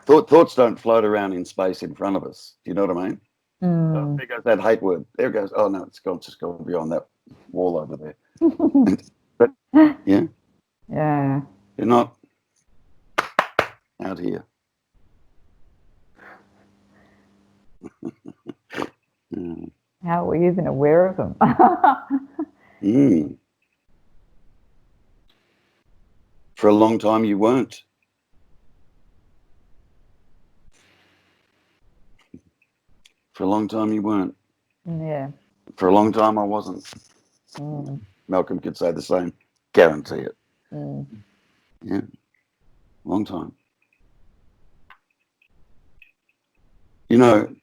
Thoughts don't float around in space in front of us. Do you know what I mean? There goes that hate word. There goes. Oh no, it's just gone beyond that wall over there. But yeah, Yeah. you're not out here. How are we even aware of them? For a long time, you weren't. For a long time, you weren't. Yeah. For a long time, I wasn't. Malcolm could say the same. Guarantee it. Yeah, long time. You know,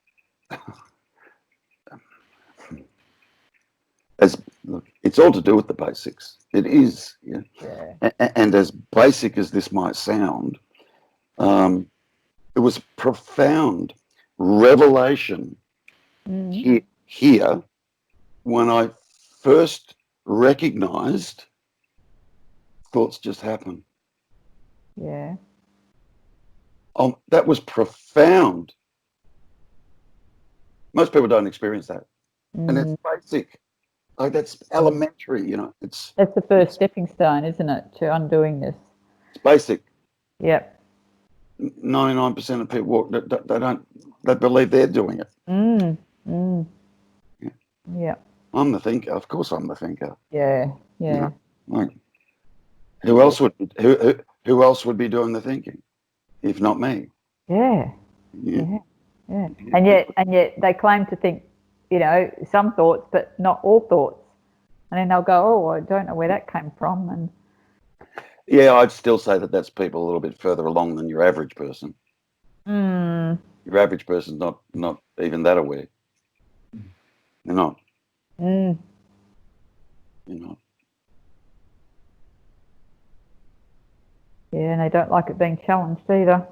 look, it's all to do with the basics. It is. Yeah. And as basic as this might sound, it was profound revelation here when I first recognized thoughts just happen. Yeah. That was profound. Most people don't experience that. And it's basic. Like, that's elementary, you know. That's the first stepping stone, isn't it, to undoing this? It's basic. Yep. 99% of people, they believe they're doing it. Yeah. I'm the thinker. Of course I'm the thinker. Yeah. Yeah. You know, like, who else would be doing the thinking if not me? Yeah. And yet they claim to think, you know, some thoughts, but not all thoughts. And then they'll go, oh, I don't know where that came from. And yeah, I'd still say that that's people a little bit further along than your average person. Your average person's not even that aware. They're not. You're not. Yeah, and they don't like it being challenged either.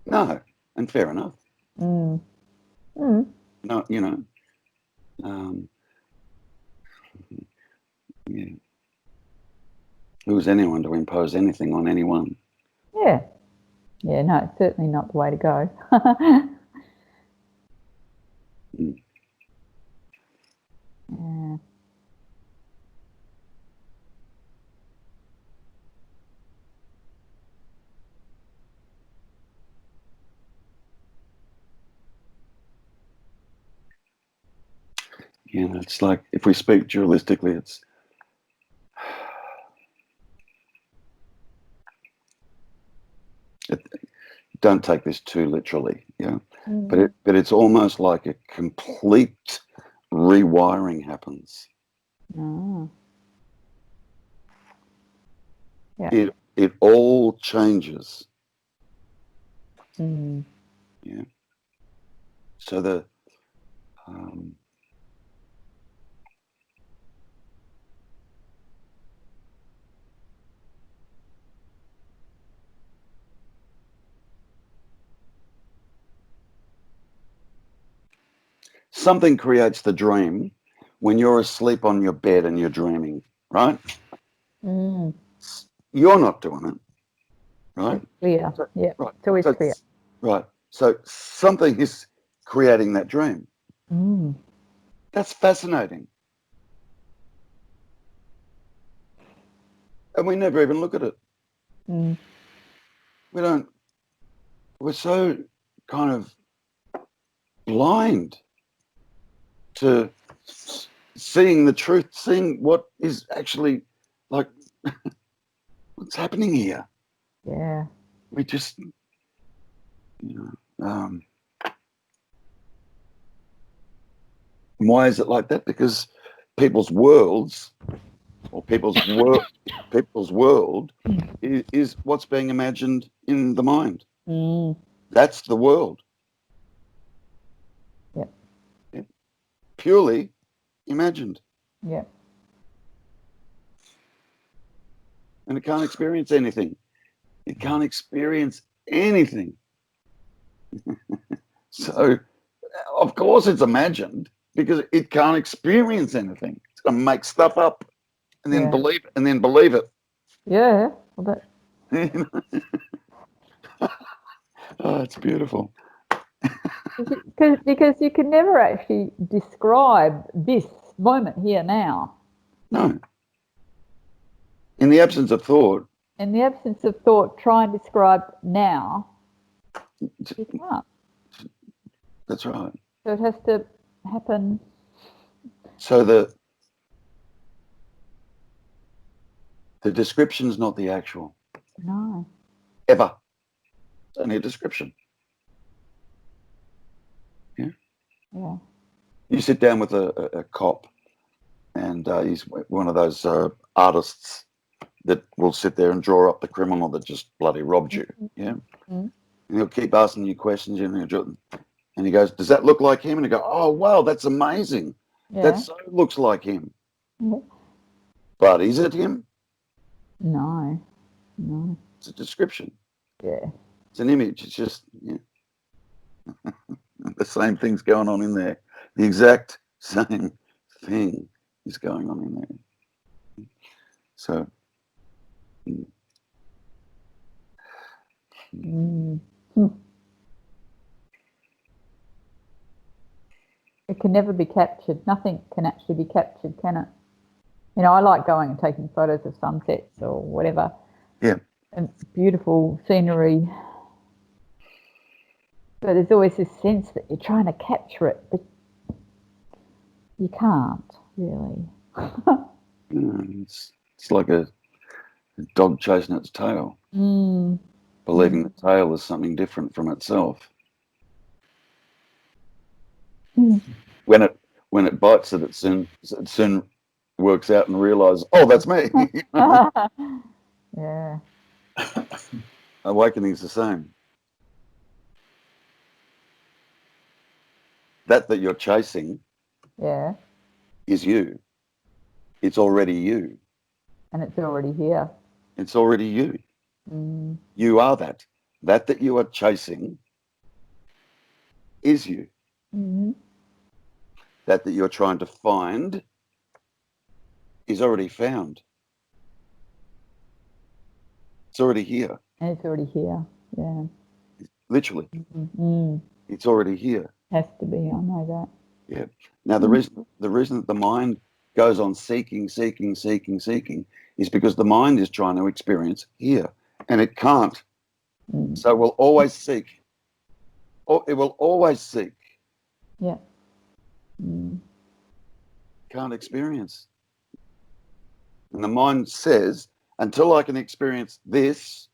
No, and fair enough. No, you know. Yeah. Who's anyone to impose anything on anyone? Yeah. Yeah, no, it's certainly not the way to go. Yeah. You know, it's like, if we speak dualistically, it's don't take this too literally, yeah. But it's almost like a complete rewiring happens. Yeah. It all changes. Yeah. So the something creates the dream when you're asleep on your bed and you're dreaming, right? You're not doing it, right? It's clear. So, Yeah. right. It's always clear. Right. So something is creating that dream. That's fascinating. And we never even look at it. We don't. We're so kind of blind to seeing the truth, seeing what is actually, like, what's happening here. Yeah. We just, you know, why is it like that? Because people's worlds, or people's world is what's being imagined in the mind. That's the world. Yep. Purely imagined. Yep. And it can't experience anything. It can't experience anything. So, of course, it's imagined because it can't experience anything. It's going to make stuff up and then believe it. Yeah. Well, Oh, it's beautiful. Because you can never actually describe this moment here now. No. In the absence of thought. In the absence of thought, try and describe now. You can't. That's right. So it has to happen. So the description's not the actual. No. Ever. It's only a description. Yeah. Yeah. You sit down with a cop, and he's one of those artists that will sit there and draw up the criminal that just bloody robbed you. Yeah. Mm-hmm. And he'll keep asking you questions, and he goes, "Does that look like him?" And you go, "Oh wow, that's amazing. Yeah. That so looks like him." Yeah. But is it him? No. No. It's a description. Yeah. It's an image. It's just the same thing's going on in there. The exact same thing is going on in there. So. Mm. It can never be captured. Nothing can actually be captured, can it? You know, I like going and taking photos of sunsets or whatever. Yeah. And beautiful scenery. But there's always this sense that you're trying to capture it, but you can't, really. It's like a dog chasing its tail, believing the tail is something different from itself. When it bites it soon works out and realizes, oh, that's me. Yeah. Awakening's the same. That you're chasing, Yeah. is you. It's already you. And it's already here. It's already you. Mm. You are that. That you are chasing is you. Mm-hmm. That you're trying to find is already found. It's already here. And it's already here. Yeah. Literally. Mm-hmm. It's already here. Has to be. I know that. Yeah. Now the reason that the mind goes on seeking is because the mind is trying to experience here, and it can't. So it will always seek. Or it will always seek. Yeah. Mm. Can't experience. And the mind says, until I can experience this,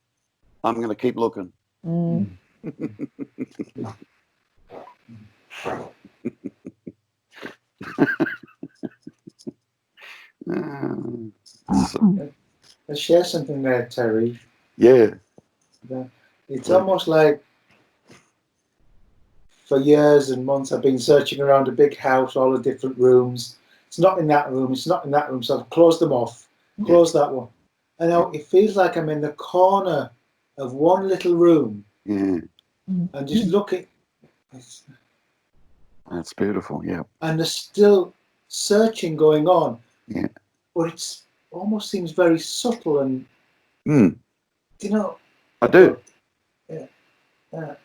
I'm going to keep looking. Mm. I share something there, Terry. Yeah. It's almost like for years and months I've been searching around a big house, all the different rooms. It's not in that room, it's not in that room, so I've closed them off, closed that one. And now it feels like I'm in the corner of one little room and just looking. That's beautiful, yeah. And there's still searching going on. Yeah. But it almost seems very subtle and, you know. I do. Yeah. Yeah.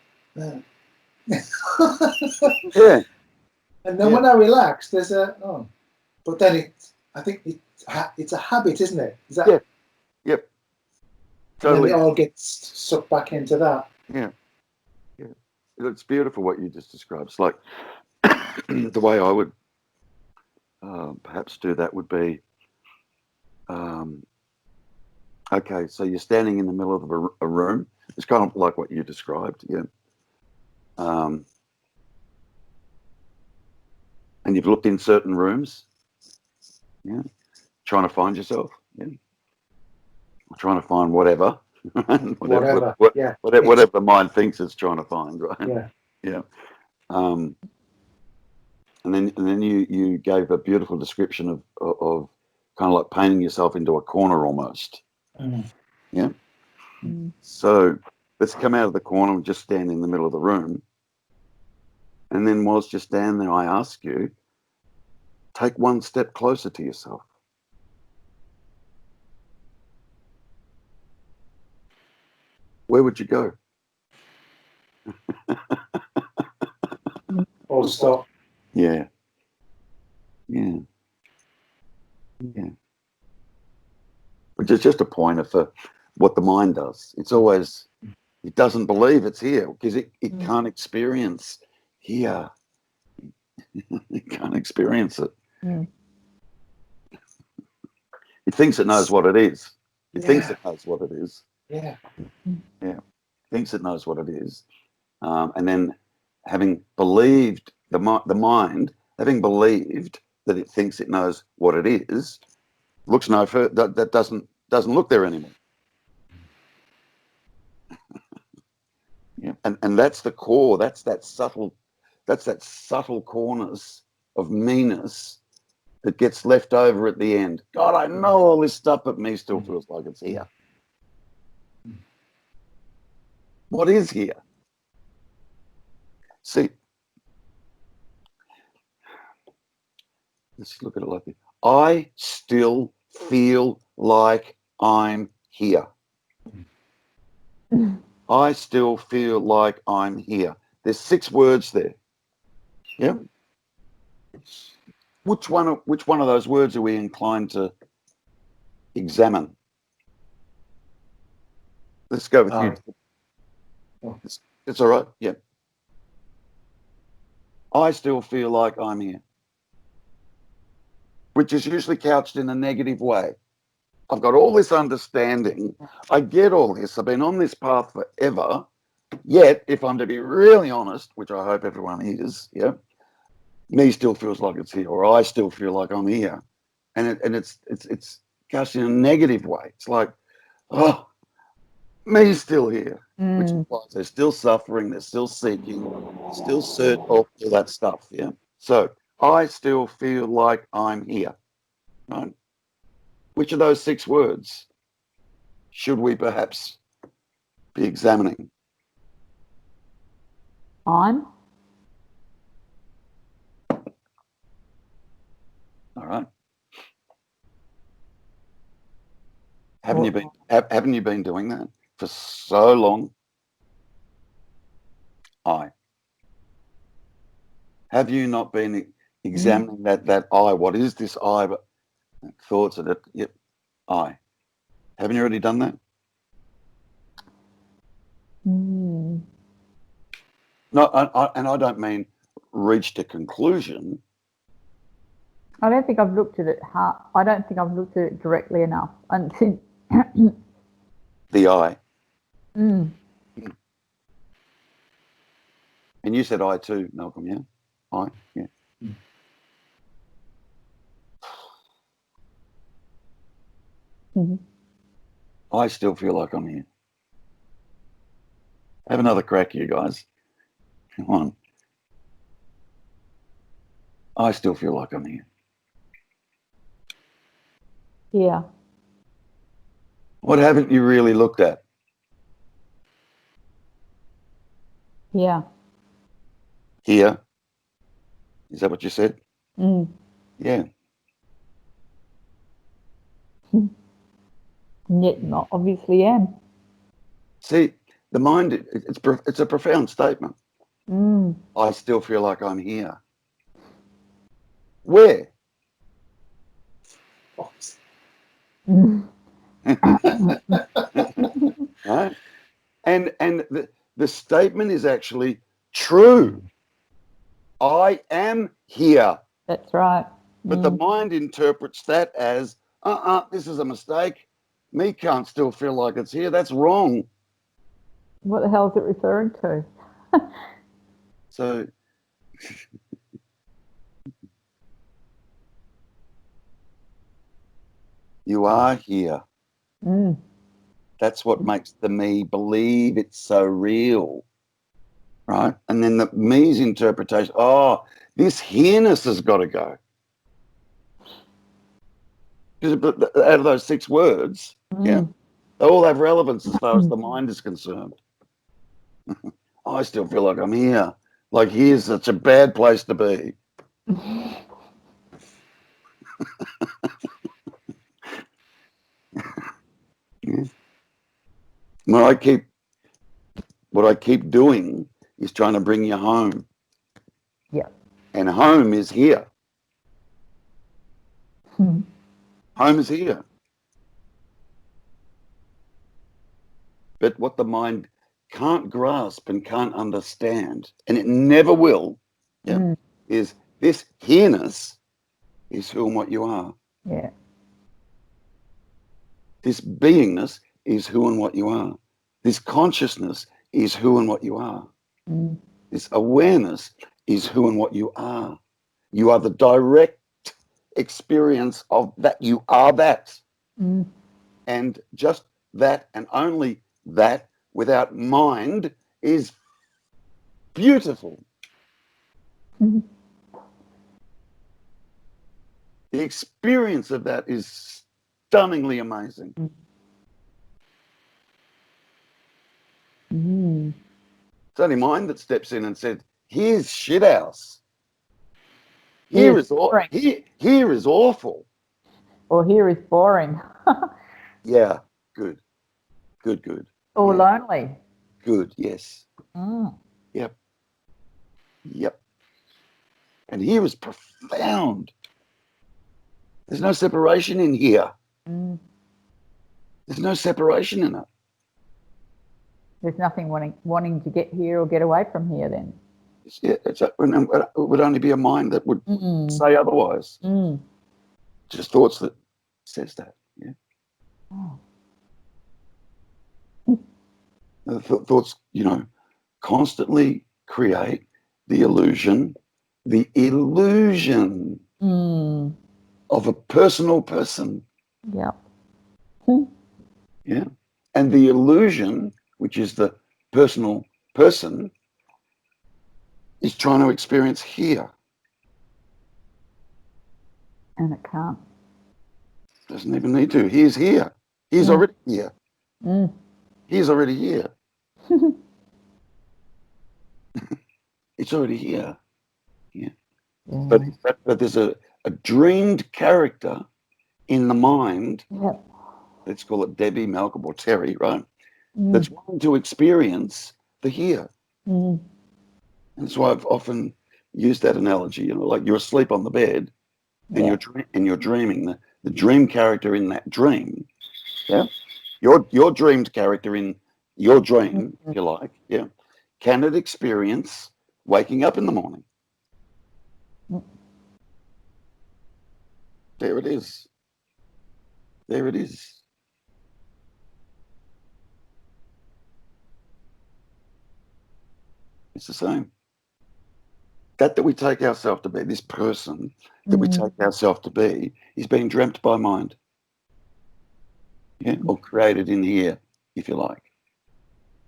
And then when I relax, there's but then I think it's a habit, isn't it? Is that? Yeah. Yep. Totally. And then it all gets sucked back into that. Yeah. Yeah. It's beautiful what you just described. It's like the way I would perhaps do that would be, okay, so you're standing in the middle of a room. It's kind of like what you described, yeah. And you've looked in certain rooms, yeah, trying to find yourself, yeah, or trying to find whatever, whatever the mind thinks it's trying to find, right? Yeah, yeah. And then you gave a beautiful description of kind of like painting yourself into a corner almost, yeah. So let's come out of the corner and just stand in the middle of the room. And then whilst you stand there, I ask you, take one step closer to yourself. Where would you go? Full stop. Yeah. Yeah. Yeah. Which is just a pointer for what the mind does. It's always, it doesn't believe it's here because it can't experience here. It can't experience it. Mm. It thinks it knows what it is. It Yeah. thinks it knows what it is. Yeah. Yeah. Thinks it knows what it is. And then having believed, the mind, having believed that it thinks it knows what it is, looks no further, that doesn't look there anymore. Yeah. And that's the core, that's that subtle corners of meanness that gets left over at the end. God, I know all this stuff, but me still feels like it's here. What is here? See, let's look at it like this. I still feel like I'm here. I still feel like I'm here. There's 6 words there. Yeah. Which one of those words are we inclined to examine? Let's go with you. Oh. It's all right. Yeah. I still feel like I'm here, which is usually couched in a negative way. I've got all this understanding. I get all this. I've been on this path forever. Yet, if I'm to be really honest, which I hope everyone is, yeah, me still feels like it's here, or I still feel like I'm here, and it's couched in a negative way. It's like, oh, me's still here, which implies they're still suffering, they're still seeking, still searching, all that stuff. Yeah. So I still feel like I'm here. Right. Which of those 6 words should we perhaps be examining? I'm. All right. Haven't you been doing that for so long? Have you not been examining that I? What is this I? But thoughts of it. Yep. I. Haven't you already done that? No, and I don't mean reached a conclusion. I don't think I've looked at it hard. I don't think I've looked at it directly enough. And The I. And you said I too, Malcolm, yeah? I, yeah. I still feel like I'm here. Have another crack, you guys. Come on. I still feel like I'm here. Yeah. What haven't you really looked at? Yeah. Here. Is that what you said? Yeah. Yet not obviously am. See, the mind, it's a profound statement. I still feel like I'm here. Where? Right? And the statement is actually true. I am here. That's right. But the mind interprets that as, this is a mistake. Me can't still feel like it's here. That's wrong. What the hell is it referring to? So you are here. That's what makes the me believe it's so real. Right? And then the me's interpretation, this here-ness has got to go. Because out of those 6 words, yeah, they all have relevance as far as the mind is concerned. I still feel like I'm here. Like here's such a bad place to be. Yeah. What I keep doing is trying to bring you home. Yeah. And home is here. Hmm. Home is here. But what the mind can't grasp and can't understand, and it never will, is this here-ness is who and what you are. Yeah. This beingness is who and what you are. This consciousness is who and what you are. Mm. This awareness is who and what you are. You are the direct experience of that. You are that. Mm. And just that and only that without mind is beautiful. Mm. The experience of that is stunningly amazing. Mm. It's only mind that steps in and says, here's shithouse. Here is awful. Or here is boring. Yeah, good. Good. Or Yeah. lonely. Good, yes. Mm. Yep. And here is profound. There's no separation in here. Mm. There's no separation in it. There's nothing wanting to get here or get away from here then. It would only be a mind that would say otherwise. Mm. Just thoughts that says that. Yeah. Oh. Thoughts, constantly create the illusion of a personal person. Yep. Yeah. And the illusion, which is the personal person, is trying to experience here. And it can't. Doesn't even need to. He's here. He's already here. Mm. He's already here. It's already here. Yeah. Yeah. But there's a dreamed character in the mind. Yep. Let's call it Debbie, Malcolm, or Terry, right? Mm. That's wanting to experience the here. Mm. And that's why I've often used that analogy. Like you're asleep on the bed, and you're dreaming. The dream character in that dream, yeah, your dreamed character in your dream, if you like, yeah, can it experience waking up in the morning? There it is. There it is. It's the same. That we take ourselves to be, this person that we take ourselves to be, is being dreamt by mind. Yeah, or created in here, if you like.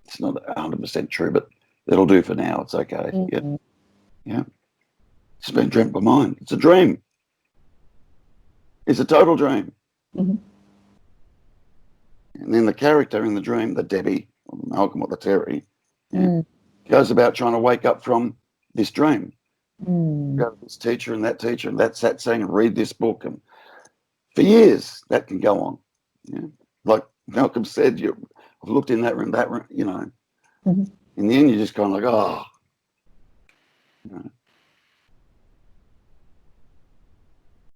It's not 100% true, but that'll do for now. It's okay. Yeah. It's been dreamt by mind. It's a dream. It's a total dream. Mm-hmm. And then the character in the dream, the Debbie, or the Malcolm, or the Terry, goes about trying to wake up from this dream. Go to this teacher, and that's that saying, read this book, and for years that can go on. Yeah. Like Malcolm said, I've looked in that room, in the end, you're just kind of like, oh.